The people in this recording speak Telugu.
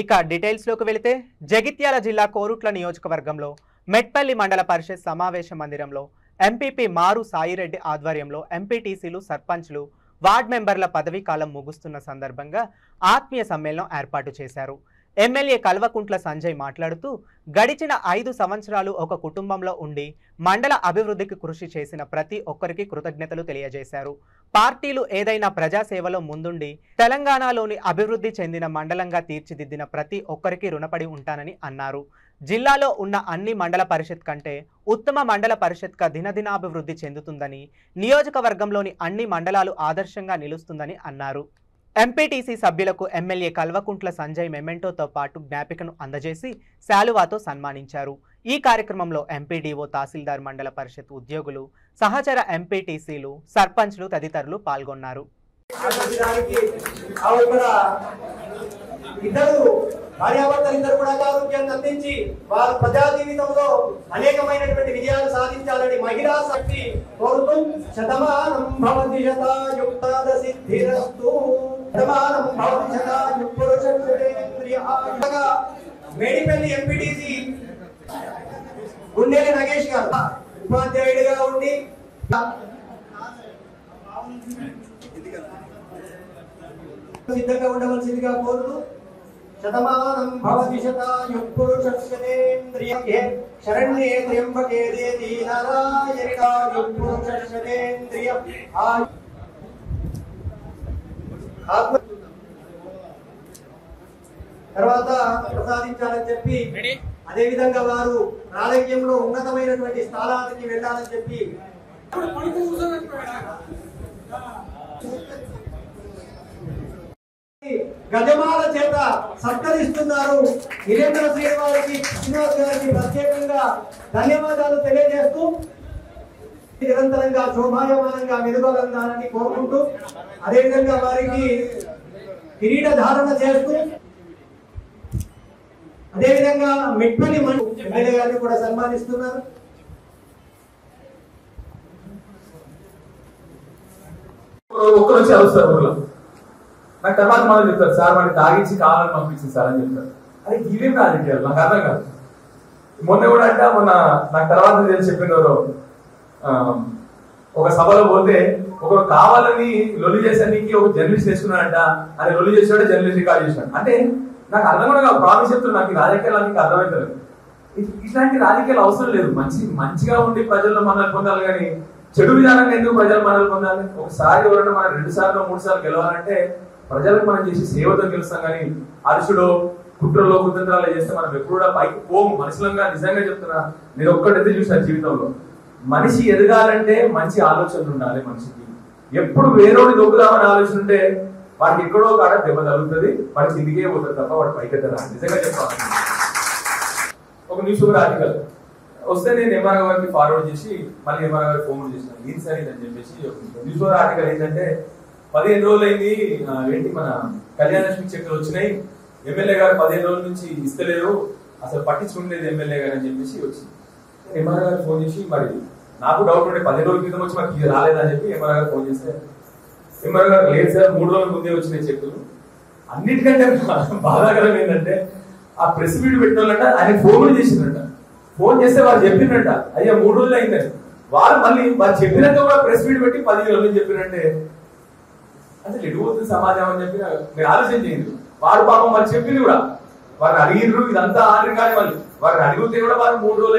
ఇక డీటెయిల్స్ లోకి వెళితే జగిత్యాల జిల్లా కోరుట్ల నియోజకవర్గంలో మెట్పల్లి మండల పరిషత్ సమావేశ మందిరంలో ఎంపీపీ మారు సాయిరెడ్డి ఆధ్వర్యంలో ఎంపీటీసీలు సర్పంచ్లు వార్డ్ మెంబర్ల పదవీ కాలం ముగుస్తున్న సందర్భంగా ఆత్మీయ సమ్మేళనం ఏర్పాటు చేశారు. ఎమ్మెల్యే కల్వకుంట్ల సంజయ్ మాట్లాడుతూ గడిచిన 5 సంవత్సరాలు ఒక కుటుంబంలో ఉండి మండల అభివృద్ధికి కృషి చేసిన ప్రతి ఒక్కరికి కృతజ్ఞతలు తెలియజేశారు. పార్టీలు ఏదైనా ప్రజాసేవలో ముందుండి తెలంగాణలోని అభివృద్ధి చెందిన మండలంగా తీర్చిదిద్దిన ప్రతి ఒక్కరికి రుణపడి ఉంటానని అన్నారు. జిల్లాలో ఉన్న అన్ని మండల పరిషత్ కంటే ఉత్తమ మండల పరిషత్గా దినదినాభివృద్ధి చెందుతుందని, నియోజకవర్గంలోని అన్ని మండలాలు ఆదర్శంగా నిలుస్తుందని అన్నారు. ఎంపీటీసీ సభ్యులకు ఎమ్మెల్యే కల్వకుంట్ల సంజయ్ మెమెంటోతో పాటు జ్ఞాపికను అందజేసి శాలువాతో సన్మానించారు. ఈ కార్యక్రమంలో ఎంపీడీఓ, తహసీల్దార్, మండల పరిషత్ ఉద్యోగులు, సహచర ఎంపీటీసీలు, సర్పంచ్లు తదితరులు పాల్గొన్నారు. భార్యాభర్తలిద్దరు కూడా ఆరోగ్యాన్ని అందించి వారు ప్రజా జీవితంలో అనేకమైనటువంటి విజయాలు సాధించాలని మహిళా శక్తి కోరుతూ శతమానం భవతి శతాయుక్తాద సిద్ధిరస్తు శతమానం భవతి శతాయుక్తేంద్రియ. మేడిపల్లి ఎంపీటీసీ గుండెలి నగేష్ గారు ఉపాధ్యాయుడిగా ఉండి సిద్ధంగా ఉండవలసిందిగా కోరుతూ శతమానం భవతి శతాయుఃపురుషస్యేంద్రియే శరణ్యే త్ర్యంబకే దేవి నారాయణాయుఃపురుషస్యేంద్రియ తర్వాత ప్రసాదించాలని చెప్పి, అదే విధంగా వారు రాజకీయంలో ఉన్నతమైనటువంటి స్థానానికి వెళ్ళాలని చెప్పి గజమాల చేత సత్కరిస్తున్నారు. వీరేంద్ర శ్రీనివాస్ గారికి ప్రత్యేకంగా ధన్యవాదాలు తెలియజేస్తూ నిరంతరంగా శోభాయమానంగా మెరుగొందాలని కోరుకుంటూ, అదేవిధంగా వారికి కిరీట ధారణ చేస్తూ, అదేవిధంగా మెట్పల్లి ఎమ్మెల్యే గారిని కూడా సన్మానిస్తున్నారు. ఒక్కరు వచ్చి అవసరం నాకు తర్వాత మనం చెప్తారు, సార్ వాడిని తాగించి కావాలని పంపించింది సార్ అని చెప్తారు. అది ఇవేం రాజకీయాలు నాకు అర్థం కాదు. మొన్న కూడా అంటే మొన్న నాకు తర్వాత తెలిసి చెప్పినవారు ఒక సభలో పోతే ఒకరు కావాలని లొల్లి చేసానికి ఒక జర్నలిస్ట్ వేసుకున్నాడంట. అది లొల్లి చేసాడు, జర్నలిస్ట్ రికార్డ్ చేసినాడు. అంటే నాకు అర్థం కూడా ప్రామిస్ చెప్తున్నాను, నాకు ఈ రాజకీయాలు నాకు అర్థమవుతుంది. ఇట్లాంటి రాజకీయాలు అవసరం లేదు. మంచిగా ఉండి ప్రజల్లో మనల్ని పొందాలి, కానీ చెడు విధానంగా ఎందుకు ప్రజలు మనల్ని పొందాలి? ఒకసారి ఎవరైనా మనం 2 సార్లు 3 సార్లు గెలవాలంటే ప్రజలకు మనం చేసి సేవతో గెలుస్తాం, కానీ అరుషుడో కుట్రలో కుతంత్రాలు చేస్తే మనం ఎప్పుడు కూడా పైకి పోము. మనుషులంగా నిజంగా చెప్తున్నా, నేను ఒక్కటైతే చూసిన జీవితంలో, మనిషి ఎదగాలంటే మంచి ఆలోచనలు ఉండాలి. మనిషికి ఎప్పుడు వేరేవాడి దొక్కుదామని ఆలోచన ఉంటే వాడికి ఎక్కడో కాడ దెబ్బ తగులుతుంది, వాడి కిందికే పోతుంది తప్ప వాడు పైకి ఎత్తరా. నిజంగా చెప్పాలి. ఒక న్యూస్ పేపర్ ఆర్టికల్ వస్తే నేను ఎంఆర్ఓ గారికి ఫార్వర్డ్ చేసి మళ్ళీ ఎంఆర్ఓ గారికి ఫోన్ చేసినాను, ఏం సరే అని చెప్పేసి న్యూస్ పేపర్ ఆర్టికల్ ఏంటంటే 15 రోజులు అయింది ఏంటి మన కళ్యాణలక్ష్మి చెక్కులు వచ్చినాయి, ఎమ్మెల్యే గారు 15 రోజుల నుంచి ఇస్తలేరు, అసలు పట్టించుకునేది ఎమ్మెల్యే గారు అని చెప్పేసి వచ్చింది. ఎంఆర్ఓ గారికి ఫోన్ చేసి మరి నాకు డౌట్ ఉండే 15 రోజుల క్రితం వచ్చి మనకి రాలేదని చెప్పి ఎంఆర్ఓ గారు ఫోన్ చేస్తే, ఎంఆర్ఓ గారు లేదు సార్ 3 రోజుల ముందే వచ్చినాయి చెక్కులు. అన్నిటికంటే బాధాకరం ఏంటంటే ఆ ప్రెస్ మీట్ పెట్టిన వాళ్ళంట ఆయన ఫోన్ చేసిందంట. ఫోన్ చేస్తే వాళ్ళు చెప్పినట్ట అయ్యా 3 రోజులు అయిందని. వాళ్ళు మళ్ళీ వాళ్ళు చెప్పినట్టు కూడా ప్రెస్ మీట్ పెట్టి 15 రోజులు చెప్పినట్టే. అసలు ఎడిపోతుంది సమాజం అని చెప్పి మీరు ఆలోచన చేయండి. వాడు పాపం వాళ్ళు చెప్పింది కూడా వారిని అడిగిర్రు, ఇదంతా ఆర్డర్ కానీ వాళ్ళు వారిని అడిగితే కూడా వారు 3 రోజులు